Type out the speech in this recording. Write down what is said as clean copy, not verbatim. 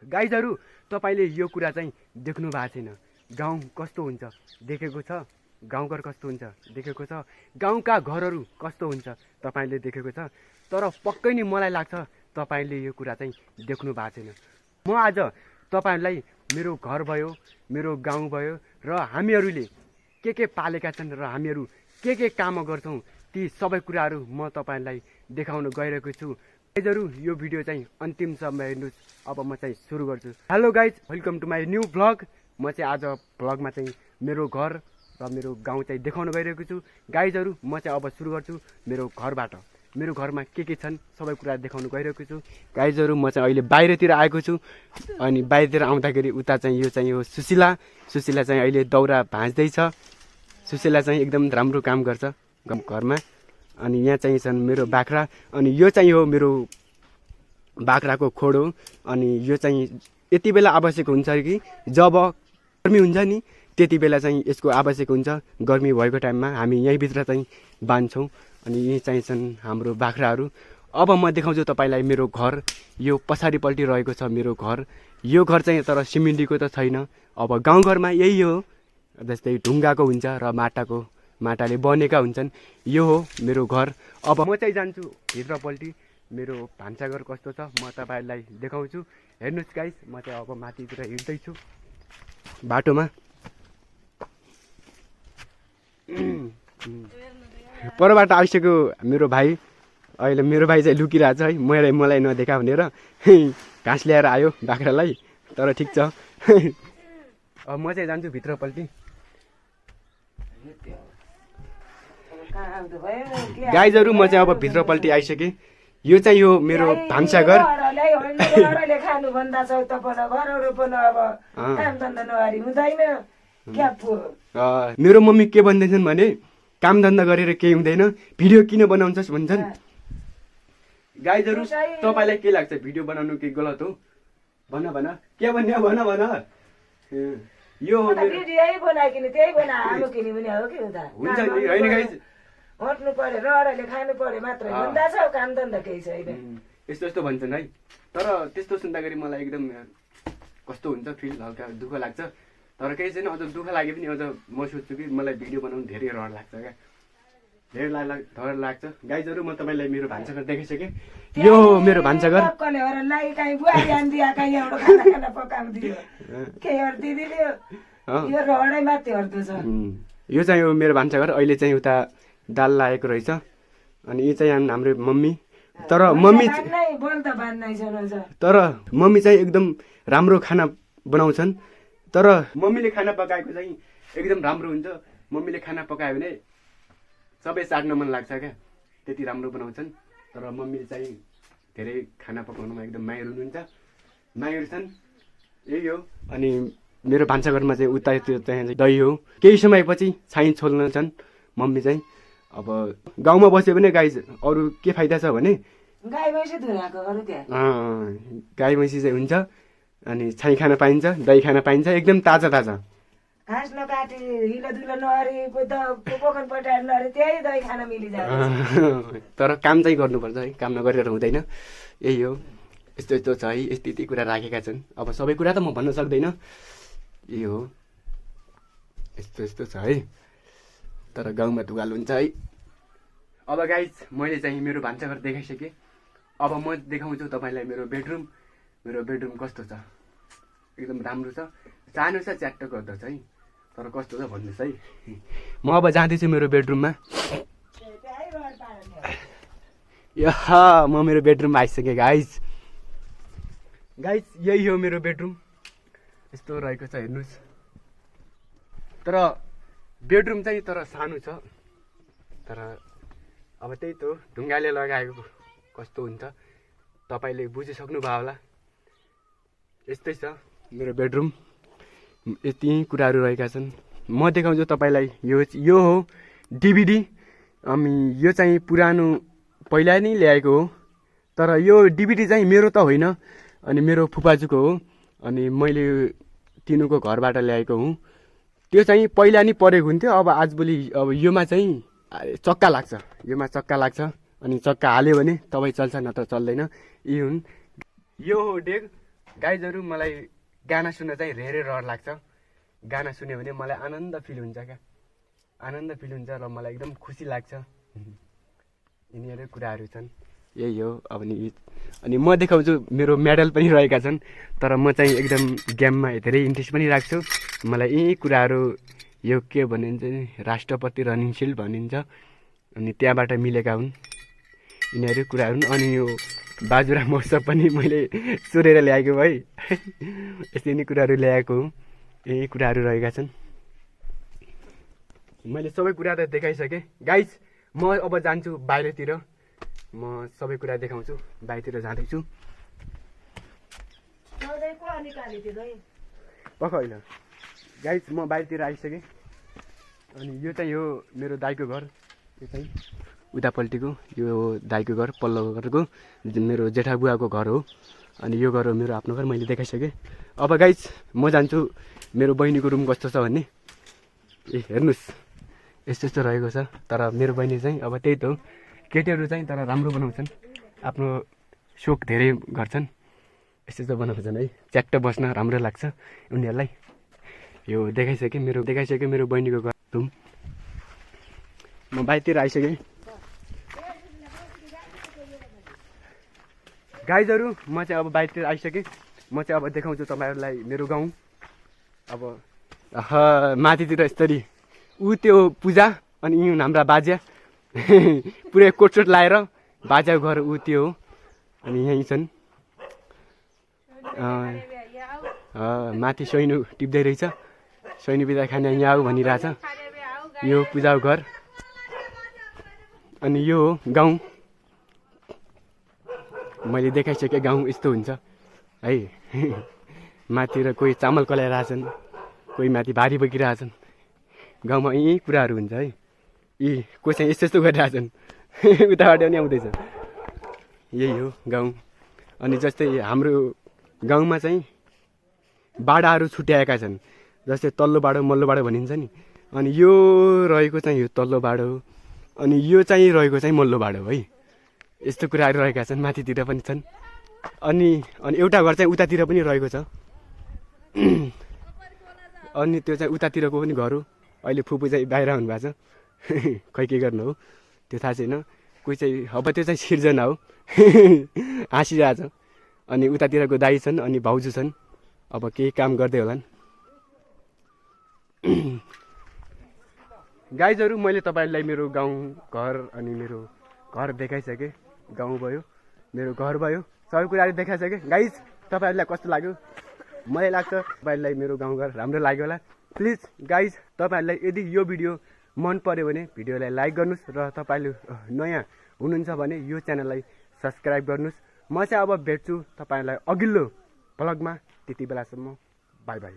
गाइजहरु तपाईले यो कुरा चाहिँ देख्नु भएको छैन। गाउँ कस्तो हुन्छ देखेको छ, गाउँघर कस्तो हुन्छ देखेको छ, गाउँका घरहरू कस्तो हुन्छ तपाईले देखेको छ। तर पक्कै नि मलाई लाग्छ तपाईले यो कुरा चाहिँ देख्नु भएको छैन। म आज तपाईहरुलाई मेरो घर भयो, मेरो गाउँ भयो र हामीहरूले के पालेका छन् र हामीहरू के काम गर्छौं ती सबै कुराहरू म तपाईहरुलाई देखाउन गइरहेको छु। गाइजहरु यो भिडियो चाहिँ अन्तिमसम्म हेर्नुस्। अब म चाहिँ सुरु गर्छु। Hello guys, welcome to my new vlog. म चाहिँ आज भ्लगमा चाहिँ मेरो घर र मेरो गाउँ चाहिँ देखाउन गइरहेको छु। गाइजहरु म चाहिँ अब सुरु गर्छु मेरो घरबाट। मेरो घरमा के छन् सबै कुरा देखाउन गइरहेको छु। गाइजहरु म चाहिँ अहिले बाहिरतिर आएको छु। अनि बाहिरतिर आउँदाखेरि उता चाहिँ यो सुशीला चाहिँ अहिले दाउरा भाँच्दै छ। सुशीला चाहिँ एकदम राम्रो काम गर्छ घरमा। अनि यहाँ चाहिँ छन् मेरो बाख्रा। अनि यो चाहिँ हो मेरो बाख्राको खोड हो। अनि यो चाहिँ यति बेला आवश्यक हुन्छ कि जब गर्मी हुन्छ नि त्यति बेला चाहिँ यसको आवश्यक हुन्छ। गर्मी भएको टाइममा हामी यहीँभित्र चाहिँ बाँध्छौँ। अनि यही चाहिँ छन् हाम्रो बाख्राहरू। अब म देखाउँछु तपाईँलाई मेरो घर। यो पछाडिपल्टि रहेको छ मेरो घर। यो घर चाहिँ तर सिमेन्टको त छैन। अब गाउँघरमा यही हो, जस्तै ढुङ्गाको हुन्छ र माटाले बनेका हुन्छन्। यो हो मेरो घर। अब म चाहिँ जान्छु भित्रपल्टि मेरो भान्साघर कस्तो छ म तपाईँहरूलाई देखाउँछु। हेर्नुहोस् गाइस, म चाहिँ अब माथितिर हिँड्दैछु बाटोमा। परबाट आइसक्यो मेरो भाइ। अहिले मेरो भाइ चाहिँ लुकिरहेछ है, मलाई नदेखा भनेर घाँस ल्याएर आयो बाख्रालाई। तर ठिक छ। अब म चाहिँ जान्छु भित्रपल्टि। गाइजहरु म चाहिँ अब भित्रपल्टि आइसकेँ। यो चाहिँ हो मेरो भान्साघर। मेरो मम्मी के भन्दैछन् भने काम धन्दा गरेर केही हुँदैन, भिडियो किन बनाउँछस् भन्छन्। गाइजहरु तपाईलाई के लाग्छ भिडियो बनाउनु के गलत हो? भन के भन्ने भन। यो हो मेरो भिडियो बनाइकिन त्यही बना आलु किनि पनि हो कि उता हुन्छ नि हैन गाइज। हट्नु पर्यो रडले खानु पर्यो मात्रै भन्दा छ, काम धन्दा केही छैन। यस्तो भन्छन् है। तर त्यस्तो सुन्दाखेरि मलाई एकदम कस्तो हुन्छ फिल, हल्का दुःख लाग्छ। तर केही छैन, अझ दुःख लागे पनि अझ म सोच्छु कि मलाई भिडियो बनाउनु धेरै रहर लाग्छ क्या, धेरै डर लाग्छ। गाइजहरु म तपाईलाई मेरो भान्साघर देखाइसकेँ। यो हो मेरो भान्साघर। यो चाहिँ हो मेरो भान्साघर। अहिले चाहिँ उता दाल लागेको रहेछ। अनि यो चाहिँ हाम्रो मम्मी। तर मम्मी चाहिँ एकदम राम्रो खाना बनाउँछन्। तर मम्मीले खाना पकाएको चाहिँ एकदम राम्रो हुन्छ। मम्मीले खाना पकायो भने सबै चाट्न मन लाग्छ क्या, त्यति राम्रो बनाउँछन्। तर मम्मीले चाहिँ धेरै खाना पकाउनुमा एकदम माहिर हुनुहुन्छ, माहिर छन्। यही हो। अनि मेरो भान्साघरमा चाहिँ उता चाहिँ दही हो। केही समयपछि छाई छोल्न छन् मम्मी चाहिँ। अब गाउँमा बस्यो भने गाई अरू के फाइदा छ भने गाई भैँसी चाहिँ हुन्छ। अनि छाई खान पाइन्छ, दही खान पाइन्छ, एकदम ताजा घाँस नकाटी हिलो दुलो नहरी पोखर पटाएर नहरी त्यही दही खान मिलिजान्छ। तर काम चाहिँ गर्नुपर्छ है, काम नगरेर हुँदैन। यही हो। यस्तो छ है, यति कुरा राखेका छन्। अब सबै कुरा त म भन्न सक्दैन। यही हो, यस्तो छ है। तर गाउँमा तुगाल हुन्छ है। अब गाइज मैले चाहिँ मेरो भान्साघर देखाइसकेँ। अब म देखाउँछु तपाईँलाई मेरो बेडरुम। मेरो बेडरुम कस्तो छ? एकदम राम्रो छ। सानो छ, च्याट्ट गर्दछ है। तर कस्तो छ भन्नुहोस् है। म अब जाँदैछु मेरो बेडरुममा। म मेरो बेडरुममा आइसकेँ गाइज। यही हो मेरो बेडरुम। यस्तो रहेको छ, हेर्नुहोस्। तर बेडरुम चाहिँ तर सानो छ। तर अब त्यही त हो, ढुङ्गाले लगाएको कस्तो हुन्छ तपाईँले बुझिसक्नु भयो होला। यस्तै छ मेरो बेडरुम। यति कुराहरू रहेका छन्। म देखाउँछु तपाईँलाई। यो हो डिभिडी। अनि यो चाहिँ पुरानो पहिला नै ल्याएको हो। तर यो डिभिडी चाहिँ मेरो त होइन, अनि मेरो फुपाजुको हो। अनि मैले तिनीको घरबाट ल्याएको हुँ। त्यो चाहिँ पहिला नै परेको हुन्थ्यो। अब आजभोलि अब योमा चाहिँ चक्का लाग्छ। अनि चक्का हाल्यो भने तपाईँ चल्छ, नत्र चल्दैन। यी हुन्। यो हो डेक। गाइजहरू मलाई गाना सुन्न चाहिँ धेरै रहर लाग्छ। गाना सुन्यो भने मलाई आनन्द फिल हुन्छ क्या, आनन्द फिल हुन्छ र मलाई एकदम खुसी लाग्छ। यिनीहरू कुराहरू छन्, यही हो। अनि म देखाउँछु मेरो मेडल पनि रहेका छन्, तर म चाहिँ एकदम गेममा धेरै इन्ट्रेस्ट पनि राख्छु। मलाई यी कुराहरू यो के भनिन्छ नि राष्ट्रपति रनिङ सिल्ड भनिन्छ, अनि त्यहाँबाट मिलेका हुन् यिनीहरू कुराहरू। अनि यो बाजुरा महोत्सव पनि मैले सोरेर ल्याएको है, यस्तै नै कुराहरू ल्याएको हुँ। यही कुराहरू रहेका छन्। मैले सबै कुरा त देखाइसकेँ गाइज। म अब जान्छु बाहिरतिर, म सबै कुरा देखाउँछु। बाहिरतिर जाँदैछु। पख होइन गाइज, म बाहिरतिर आइसकेँ। अनि यो चाहिँ हो मेरो दाइको घर, यो चाहिँ उतापल्टिको यो दाइको घर, पल्लो घरको मेरो जेठा बुवाको घर हो। अनि यो घर हो मेरो आफ्नो घर, मैले देखाइसकेँ। अब गाइज म जान्छु मेरो बहिनीको रुम कस्तो छ भन्ने। ए हेर्नुहोस्, यस्तो यस्तो रहेको छ। तर मेरो बहिनी चाहिँ अब त्यही त हो, केटीहरू चाहिँ तर राम्रो बनाउँछन्, आफ्नो सोख धेरै गर्छन्, यस्तो यस्तो बनाउँछन् है। च्याट्ट बस्न राम्रो लाग्छ उनीहरूलाई। यो देखाइसकेँ मेरो बहिनीको घर रुम। म बाहिरतिर आइसकेँ। गाइजहरू म चाहिँ अब बाहिरतिर आइसकेँ। म चाहिँ अब देखाउँछु तपाईँहरूलाई मेरो गाउँ। अब माथितिर यसरी ऊ त्यो पूजा, अनि यी हाम्रा बाजा पुरै कोटसोट लाएर बाजाको घर ऊ त्यो हो। अनि यहीँ छन् माथि सैनु टिप्दै रहेछ, सैनु बिदा खाने यहाँ आऊ भनिरहेछ। यो पूजाको घर, अनि यो हो गाउँ। मैले देखाइसकेँ गाउँ यस्तो हुन्छ है। माथि र कोही चामल कलाइरहेछन्, कोही माथि भारी बोकिरहेछन्। गाउँमा यी कुराहरू हुन्छ है। यी कोही चाहिँ यस्तो यस्तो गरिरहेछन्, उताबाट पनि आउँदैछ। यही हो गाउँ। अनि जस्तै हाम्रो गाउँमा चाहिँ बाडाहरू छुट्याएका छन्, जस्तै तल्लो बाडो मल्लो बाडो भनिन्छ नि। अनि यो रहेको चाहिँ यो तल्लो बाडो, अनि यो चाहिँ रहेको चाहिँ मल्लो बाडो है। यस्तो कुराहरू रहेका छन्, माथितिर पनि छन्। अनि एउटा घर चाहिँ उतातिर पनि रहेको छ। अनि त्यो चाहिँ उतातिरको पनि घर हो। अहिले फुपू चाहिँ बाहिर हुनुभएको छ, खै के गर्नु हो त्यो थाहा छैन। कोही चाहिँ अब त्यो चाहिँ सिर्जना हो, हाँसिरहेछ। अनि उतातिरको दाइ छन्, अनि भाउजू छन्, अब केही काम गर्दै होलान्। गाइजहरू मैले तपाईँहरूलाई मेरो गाउँ घर अनि मेरो घर देखाइसकेँ। गाउँ भयो, मेरो घर भयो, सबै कुराहरू देखाइसकेँ। गाइज तपाईँहरूलाई कस्तो लाग्यो? मलाई लाग्छ तपाईँहरूलाई मेरो गाउँघर राम्रो लाग्यो होला। प्लिज गाइज तपाईँहरूलाई यदि यो भिडियो मन पर्यो भने भिडियोलाई लाइक गर्नुहोस्, र तपाईँले नयाँ हुनुहुन्छ भने यो च्यानललाई सब्सक्राइब गर्नुहोस्। म चाहिँ अब भेट्छु तपाईँहरूलाई अघिल्लो भ्लगमा। त्यति बेलासम्म बाई बाई।